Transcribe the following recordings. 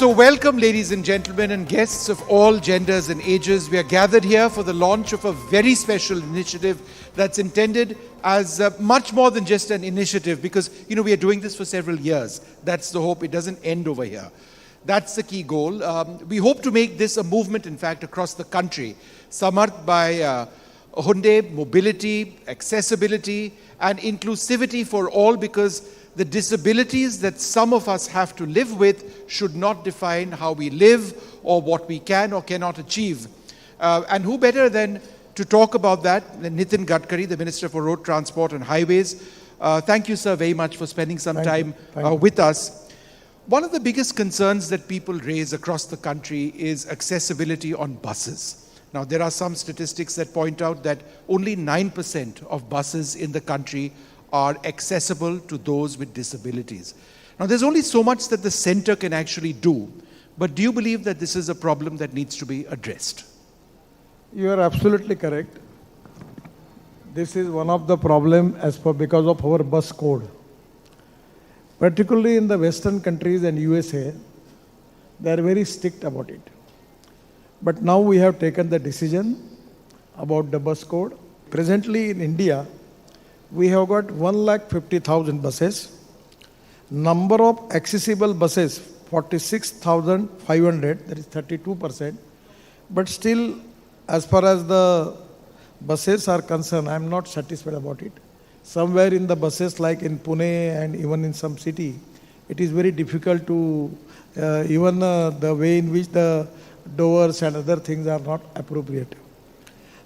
So welcome, ladies and gentlemen and guests of all genders and ages. We are gathered here for the launch of a very special initiative that's intended as much more than just an initiative, because, we are doing this for several years. That's the hope. It doesn't end over here. That's the key goal. We hope to make this a movement, in fact, across the country. Samarth by Hyundai, mobility, accessibility, and inclusivity for all, because the disabilities that some of us have to live with should not define how we live or what we can or cannot achieve. And who better than to talk about that than Nitin Gadkari, the Minister for Road Transport and Highways. Thank you, sir, very much for spending some time with us. One of the biggest concerns that people raise across the country is accessibility on buses. Now, there are some statistics that point out that only 9% of buses in the country are accessible to those with disabilities. Now, there's only so much that the center can actually do, but do you believe that this is a problem that needs to be addressed? You are absolutely correct. This is one of the problems because of our bus code. Particularly in the Western countries and USA, they are very strict about it. But now we have taken the decision about the bus code. Presently in India, we have got 150,000 buses. Number of accessible buses, 46,500, that is 32%. But still, as far as the buses are concerned, I am not satisfied about it. Somewhere in the buses, like in Pune and even in some city, it is very difficult to, the way in which the doors and other things are not appropriate.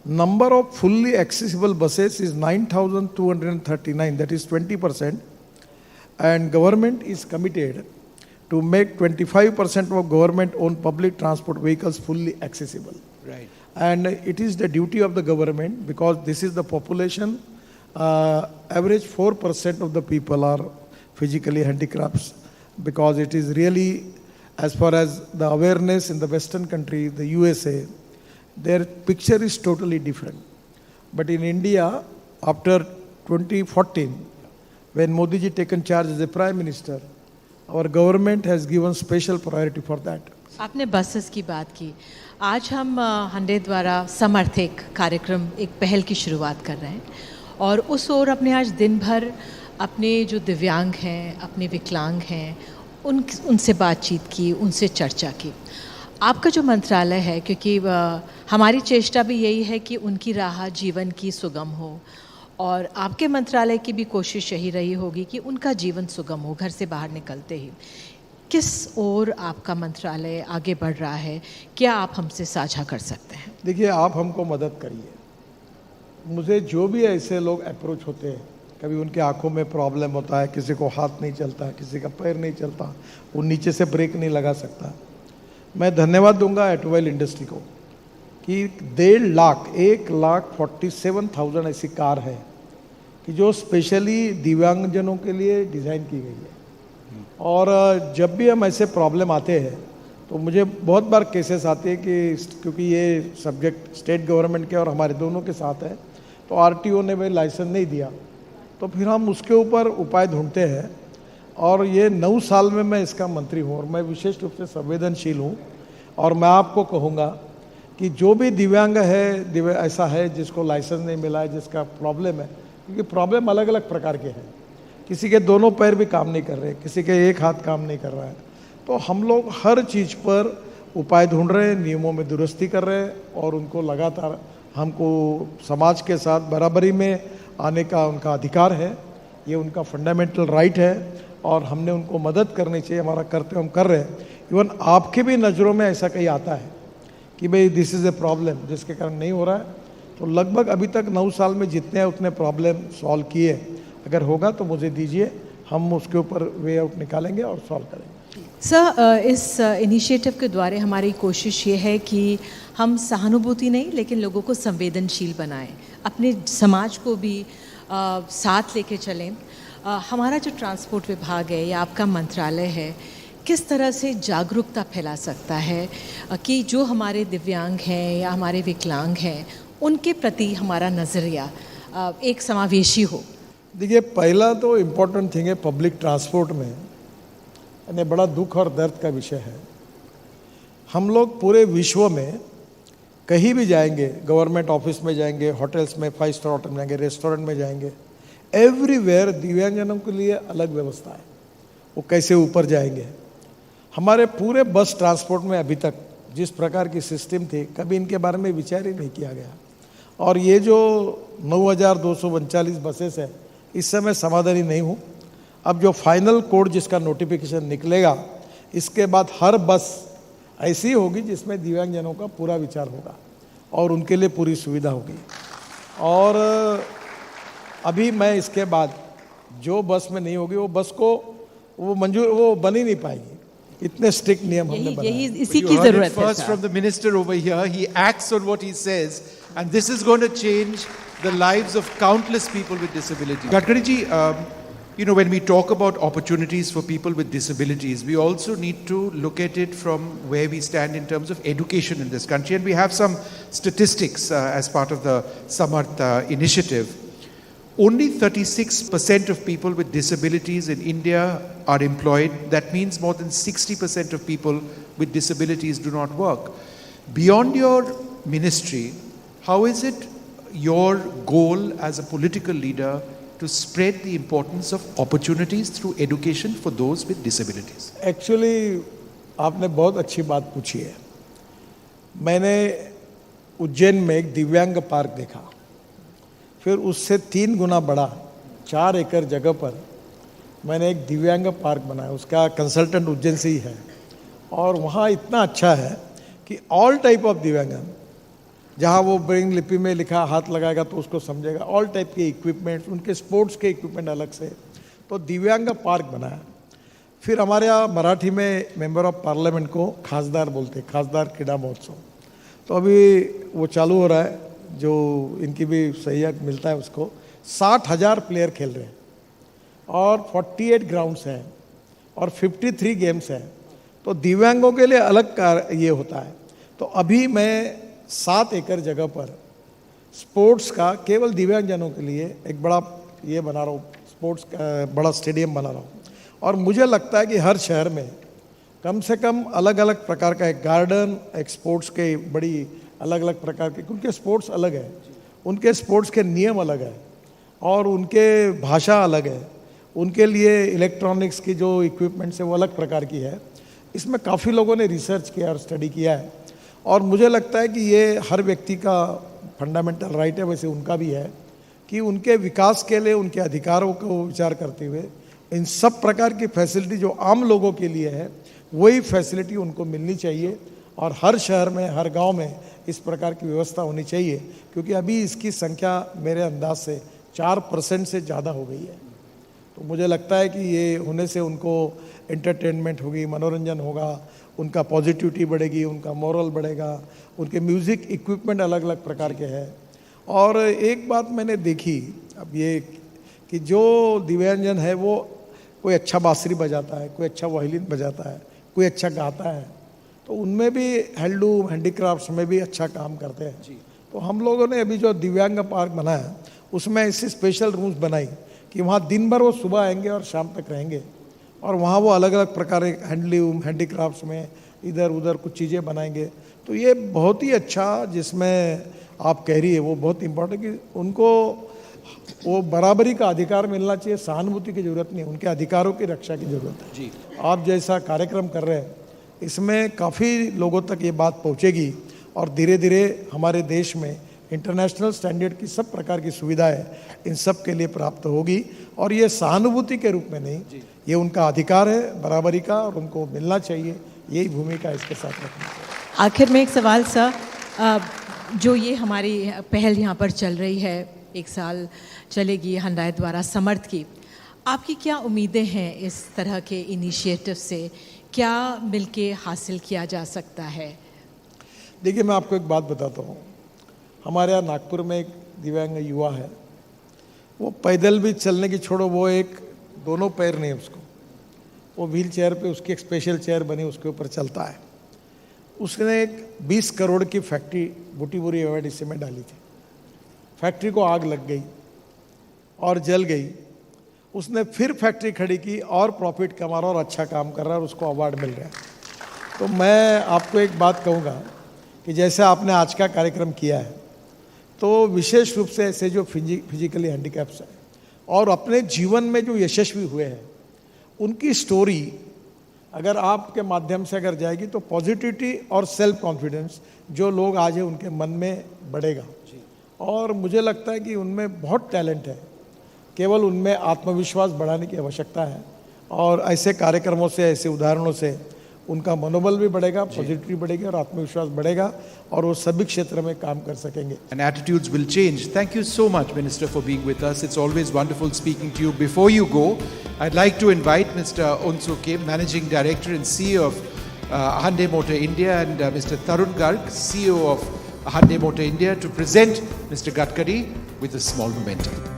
Number of fully accessible buses is 9,239, that is 20%. And government is committed to make 25% of government-owned public transport vehicles fully accessible. Right. And it is the duty of the government, because this is the population. Average 4% of the people are physically handicapped, because it is really, as far as the awareness in the Western country, the USA, their picture is totally different. But in India, after 2014, when Modi ji taken charge as the Prime Minister, our government has given special priority for that. आपने buses की बात की. आज हम हंडे द्वारा समर्थ एक कार्यक्रम, एक पहल की शुरुआत कर रहे हैं, और उस ओर अपने आज दिन भर अपने जो दिव्यांग हैं, अपने विकलांग हैं, उनसे बातचीत की, उनसे चर्चा की. आपका जो मंत्रालय है, क्योंकि हमारी चेष्टा भी यही है कि उनकी राह जीवन की सुगम हो, और आपके मंत्रालय की भी कोशिश यही रही होगी कि उनका जीवन सुगम हो घर से बाहर निकलते ही. किस ओर आपका मंत्रालय आगे बढ़ रहा है, क्या आप हमसे साझा कर सकते हैं? देखिए, आप हमको मदद करिए. मुझे जो भी ऐसे लोग अप्रोच होते हैं, कभी उनके आंखों में प्रॉब्लम होता है, किसी को हाथ नहीं चलता, किसी का पैर नहीं चलता, वो नीचे से ब्रेक नहीं लगा सकता, मैं धन्यवाद दूंगा ऑटोमोबाइल इंडस्ट्री को कि 1,47,000 ऐसी कार है कि जो स्पेशली दिव्यांगजनों के लिए डिज़ाइन की गई है. और जब भी हम ऐसे प्रॉब्लम आते हैं तो मुझे बहुत बार केसेस आते हैं कि क्योंकि ये सब्जेक्ट स्टेट गवर्नमेंट के और हमारे दोनों के साथ है, तो आरटीओ ने भी लाइसेंस नहीं दिया, तो फिर हम उसके ऊपर उपाय ढूंढते हैं. और ये 9 साल में मैं इसका मंत्री हूँ और मैं विशेष रूप से संवेदनशील हूँ. और मैं आपको कहूँगा कि जो भी दिव्यांग है, ऐसा है जिसको लाइसेंस नहीं मिला है, जिसका प्रॉब्लम है, क्योंकि प्रॉब्लम अलग अलग प्रकार के हैं. किसी के दोनों पैर भी काम नहीं कर रहे, किसी के एक हाथ काम नहीं कर रहा है. तो हम लोग हर चीज़ पर उपाय ढूंढ रहे हैं, नियमों में दुरुस्ती कर रहे हैं, और उनको लगातार हमको समाज के साथ बराबरी में आने का उनका अधिकार है. ये उनका फंडामेंटल राइट है और हमने उनको मदद करनी चाहिए. हमारा कर्तव्य हम कर रहे हैं. इवन आपके भी नज़रों में ऐसा कहीं आता है कि भाई दिस इज़ ए प्रॉब्लम जिसके कारण नहीं हो रहा है, तो लगभग अभी तक 9 साल में जितने हैं उतने प्रॉब्लम सॉल्व किए. अगर होगा तो मुझे दीजिए, हम उसके ऊपर वे आउट निकालेंगे और सॉल्व करेंगे. सर, इस इनिशिएटिव के द्वारा हमारी कोशिश ये है कि हम सहानुभूति नहीं, लेकिन लोगों को संवेदनशील बनाएं, अपने समाज को भी साथ लेके चलें. हमारा जो ट्रांसपोर्ट विभाग है या आपका मंत्रालय है, किस तरह से जागरूकता फैला सकता है कि जो हमारे दिव्यांग हैं या हमारे विकलांग हैं, उनके प्रति हमारा नज़रिया एक समावेशी हो? देखिए, पहला तो इम्पोर्टेंट थिंग है पब्लिक ट्रांसपोर्ट में, यानी बड़ा दुख और दर्द का विषय है हम लोग पूरे विश्व में कहीं भी जाएंगे, गवर्नमेंट ऑफिस में जाएंगे, होटल्स में, 5 स्टार होटल में जाएंगे, रेस्टोरेंट में जाएंगे, एवरीवेयर दिव्यांगजनों के लिए अलग व्यवस्था है, वो कैसे ऊपर जाएंगे। हमारे पूरे बस ट्रांसपोर्ट में अभी तक जिस प्रकार की सिस्टम थी, कभी इनके बारे में विचार ही नहीं किया गया। और ये जो 9,239 बसेस है, इससे मैं समाधानी नहीं हूँ। अब जो फाइनल कोड जिसका नोटिफिकेशन निकलेगा, इसके बाद हर बस ऐसी होगी जिसमें दिव्यांगजनों का पूरा विचार होगा और उनके लिए पूरी सुविधा होगी। और अभी मैं इसके बाद जो बस में नहीं होगी, वो बस को वो मंजूर वो बन ही नहीं पाएगी, इतने स्ट्रिक्ट नियम हमने बनाए। यही इसी You की heard it जरूरत है first from the minister over here. He acts on what he says, and this is going to change the lives of countless people with disabilities. Gadkari ji, when we talk about opportunities for people with disabilities, we also need to look at it from where we stand in terms of education in this country. And we have some statistics as part of the Samarth initiative. Only 36% of people with disabilities in India are employed. That means more than 60% of people with disabilities do not work. Beyond your ministry, how is it your goal as a political leader to spread the importance of opportunities through education for those with disabilities? Actually आपने बहुत अच्छी बात पूछी है। मैंने उज्जैन में एक दिव्यांग पार्क देखा, फिर उससे 3 गुना बड़ा 4 एकड़ जगह पर मैंने एक दिव्यांग पार्क बनाया। उसका कंसल्टेंट उज्जैन से ही है, और वहाँ इतना अच्छा है कि ऑल टाइप ऑफ दिव्यांगन, जहाँ वो ब्रेन लिपि में लिखा हाथ लगाएगा तो उसको समझेगा, ऑल टाइप के इक्विपमेंट्स, उनके स्पोर्ट्स के इक्विपमेंट अलग से, तो दिव्यांग पार्क बनाया। फिर हमारे यहाँ मराठी में मेंबर ऑफ पार्लियामेंट को खासदार बोलते, खासदार क्रीड़ा महोत्सव, तो अभी वो चालू हो रहा है, जो इनकी भी सहयोग मिलता है उसको। 60,000 प्लेयर खेल रहे हैं और 48 ग्राउंड्स हैं और 53 गेम्स हैं, तो दिव्यांगों के लिए अलग ये होता है। तो अभी मैं 7 एकड़ जगह पर स्पोर्ट्स का केवल दिव्यांगजनों के लिए एक बड़ा ये बना रहा हूँ, स्पोर्ट्स का बड़ा स्टेडियम बना रहा हूँ। और मुझे लगता है कि हर शहर में कम से कम अलग अलग प्रकार का एक गार्डन, एक स्पोर्ट्स के बड़ी अलग अलग प्रकार के, उनके स्पोर्ट्स अलग है, उनके स्पोर्ट्स के नियम अलग है और उनके भाषा अलग है, उनके लिए इलेक्ट्रॉनिक्स की जो इक्विपमेंट्स है वो अलग प्रकार की है। इसमें काफ़ी लोगों ने रिसर्च किया और स्टडी किया है, और मुझे लगता है कि ये हर व्यक्ति का फंडामेंटल राइट है, वैसे उनका भी है कि उनके विकास के लिए उनके अधिकारों को विचार करते हुए इन सब प्रकार की फैसिलिटी जो आम लोगों के लिए है, वही फैसिलिटी उनको मिलनी चाहिए। और हर शहर में, हर गांव में इस प्रकार की व्यवस्था होनी चाहिए, क्योंकि अभी इसकी संख्या मेरे अंदाज से 4% से ज़्यादा हो गई है। तो मुझे लगता है कि ये होने से उनको एंटरटेनमेंट होगी, मनोरंजन होगा, उनका पॉजिटिविटी बढ़ेगी, उनका मोरल बढ़ेगा, उनके म्यूज़िक इक्विपमेंट अलग अलग प्रकार के हैं। और एक बात मैंने देखी अब ये कि जो दिव्यांगजन है वो कोई अच्छा बांसुरी बजाता है, कोई अच्छा वायलिन बजाता है, कोई अच्छा गाता है, तो उनमें भी हैंडलूम, हैंडीक्राफ्ट्स में भी अच्छा काम करते हैं। तो हम लोगों ने अभी जो दिव्यांग पार्क बनाया उसमें ऐसी स्पेशल रूम्स बनाई कि वहाँ दिन भर वो सुबह आएंगे और शाम तक रहेंगे, और वहाँ वो अलग अलग प्रकार के हैंडलूम, हैंडीक्राफ्ट्स में इधर उधर कुछ चीज़ें बनाएंगे। तो ये बहुत ही अच्छा, जिसमें आप कह रही है वो बहुत इम्पोर्टेंट कि उनको वो बराबरी का अधिकार मिलना चाहिए, सहानुभूति की ज़रूरत नहीं, उनके अधिकारों की रक्षा की ज़रूरत है। जी, आप जैसा कार्यक्रम कर रहे हैं, इसमें काफ़ी लोगों तक ये बात पहुंचेगी और धीरे धीरे हमारे देश में इंटरनेशनल स्टैंडर्ड की सब प्रकार की सुविधाएं इन सब के लिए प्राप्त होगी। और ये सहानुभूति के रूप में नहीं, ये उनका अधिकार है बराबरी का, और उनको मिलना चाहिए, यही भूमिका इसके साथ रखनी चाहिए। आखिर में एक सवाल सर, जो ये हमारी पहल यहाँ पर चल रही है, 1 साल चलेगी हंडाई द्वारा समर्थ की, आपकी क्या उम्मीदें हैं इस तरह के इनिशिएटिव से? क्या मिलके हासिल किया जा सकता है? देखिए, मैं आपको एक बात बताता हूँ। हमारे यहाँ नागपुर में एक दिव्यांग युवा है, वो पैदल भी चलने की छोड़ो, वो एक दोनों पैर नहीं उसको, वो व्हील चेयर पे, उसकी एक स्पेशल चेयर बनी, उसके ऊपर चलता है। उसने एक 20 करोड़ की फैक्ट्री बूटीबोरी एवैडिसी में डाली थी। फैक्ट्री को आग लग गई और जल गई। उसने फिर फैक्ट्री खड़ी की और प्रॉफिट कमा रहा और अच्छा काम कर रहा है और उसको अवार्ड मिल रहा है। तो मैं आपको एक बात कहूँगा कि जैसे आपने आज का कार्यक्रम किया है, तो विशेष रूप से ऐसे जो फिजिकली हैंडीकैप्स हैं और अपने जीवन में जो यशस्वी हुए हैं, उनकी स्टोरी अगर आपके माध्यम से अगर जाएगी तो पॉजिटिविटी और सेल्फ कॉन्फिडेंस जो लोग आज हैं उनके मन में बढ़ेगा। और मुझे लगता है कि उनमें बहुत टैलेंट है, केवल उनमें आत्मविश्वास बढ़ाने की आवश्यकता है। और ऐसे कार्यक्रमों से, ऐसे उदाहरणों से उनका मनोबल भी बढ़ेगा, पॉजिटिविटी बढ़ेगी और आत्मविश्वास बढ़ेगा और वो सभी क्षेत्र में काम कर सकेंगे। And attitudes will change. Thank you so much, Minister, for being with us. It's always wonderful speaking to you. Before you go, I'd like to invite Mr. Onsu Kim, Managing Director and CEO of Hyundai Motor India, and Mr. Tarun Garg, CEO of Hyundai Motor India, to present Mr. Gadkari with a small memento.